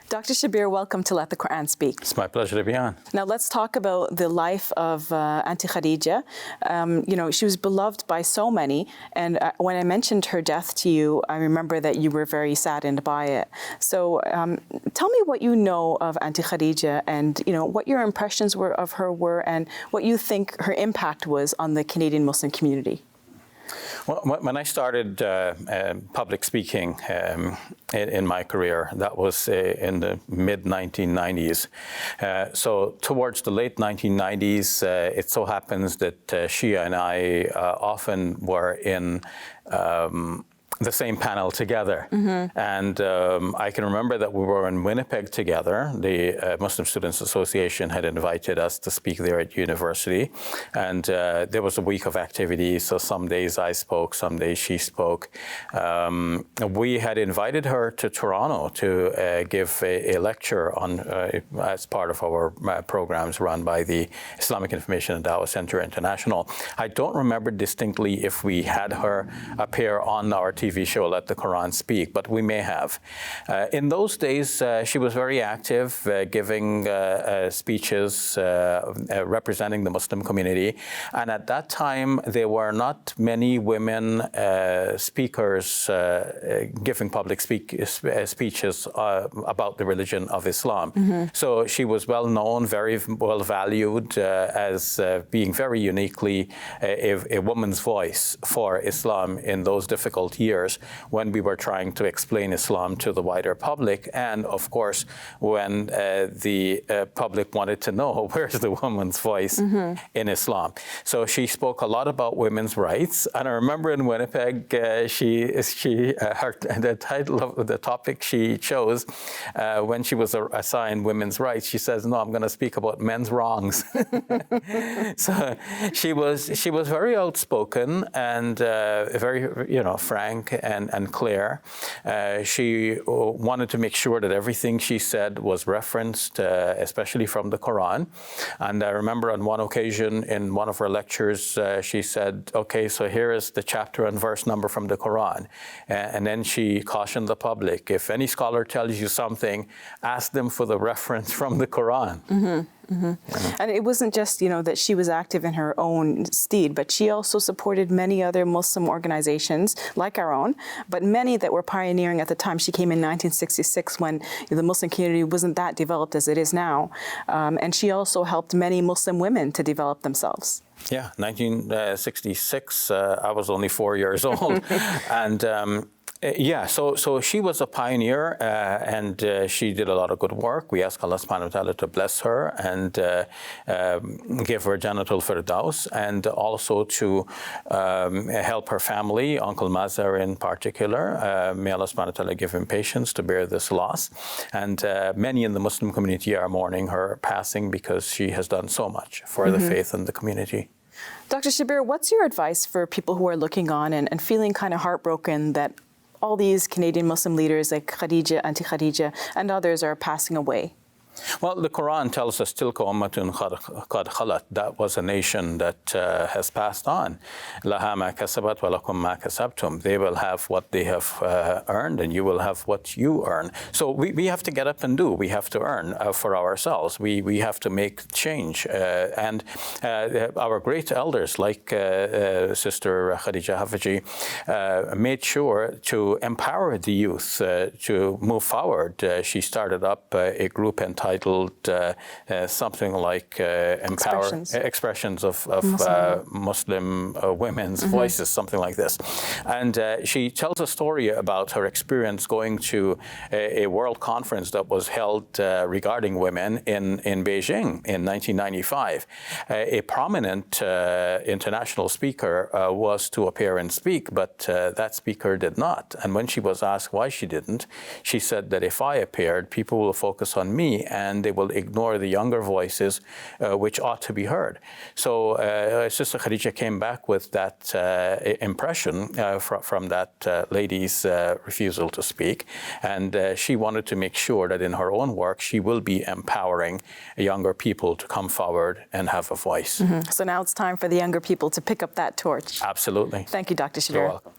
Dr. Shabir, welcome to Let the Quran Speak. It's my pleasure to be on. Now let's talk about the life of Aunty Khadija. She was beloved by so many, and when I mentioned her death to you, I remember that you were very saddened by it. So tell me what you know of Aunty Khadija, and what your impressions of her were, and what you think her impact was on the Canadian Muslim community. Well, when I started public speaking in my career, that was in the mid-1990s. So towards the late 1990s, it so happens that Shia and I often were in the same panel together. Mm-hmm. And I can remember that we were in Winnipeg together. The Muslim Students Association had invited us to speak there at university. And there was a week of activities. So some days I spoke, some days she spoke. We had invited her to Toronto to give a lecture on, as part of our programs run by the Islamic Information and Dawah Center International. I don't remember distinctly if we had her appear on our TV show, Let the Quran Speak, but we may have. In those days, she was very active, giving speeches representing the Muslim community. And at that time, there were not many women speakers giving public speeches about the religion of Islam. Mm-hmm. So she was well known, very well valued as being very uniquely a woman's voice for Islam in those difficult years when we were trying to explain Islam to the wider public, and of course when the public wanted to know where's the woman's voice mm-hmm. in Islam. So she spoke a lot about women's rights, and I remember in Winnipeg the title of the topic she chose when she was assigned women's rights, she says, "No, I'm going to speak about men's wrongs." So she was very outspoken and very frank and clear. She wanted to make sure that everything she said was referenced, especially from the Quran. And I remember on one occasion in one of her lectures, she said, "Okay, so here is the chapter and verse number from the Quran." And then she cautioned the public, if any scholar tells you something, ask them for the reference from the Quran. Mm-hmm. Mm-hmm. Yeah. And it wasn't just, that she was active in her own stead, but she also supported many other Muslim organizations like our own, but many that were pioneering at the time. She came in 1966 when the Muslim community wasn't that developed as it is now. And she also helped many Muslim women to develop themselves. Yeah, 1966, I was only 4 years old. And so she was a pioneer, and she did a lot of good work. We ask Allah subhanahu wa ta'ala to bless her and give her Jannatul Firdaus, and also to help her family, Uncle Mazhar in particular. May Allah subhanahu wa ta'ala give him patience to bear this loss. And many in the Muslim community are mourning her passing because she has done so much for mm-hmm. the faith and the community. Dr. Shabir, what's your advice for people who are looking on and feeling kind of heartbroken that all these Canadian Muslim leaders like Khadija, Aunty Khadija, and others are passing away? Well, the Quran tells us, "Tilka ummatun qad khalat." That was a nation that has passed on. Laha ma kasabat wa lakum ma kasabtum. They will have what they have earned, and you will have what you earn. So we have to get up and do. We have to earn for ourselves. We have to make change. And our great elders, like Sister Khadija Haffajee, made sure to empower the youth to move forward. She started up a group entitled something like expressions of Muslim women's mm-hmm. voices, something like this. And she tells a story about her experience going to a world conference that was held regarding women in Beijing in 1995. A prominent international speaker was to appear and speak, but that speaker did not. And when she was asked why she didn't, she said that if I appeared, people will focus on me and they will ignore the younger voices which ought to be heard. So Sister Khadija came back with that impression from that lady's refusal to speak, and she wanted to make sure that in her own work she will be empowering younger people to come forward and have a voice. Mm-hmm. So now it's time for the younger people to pick up that torch. Absolutely. Thank you, Dr. Shabir. You're welcome.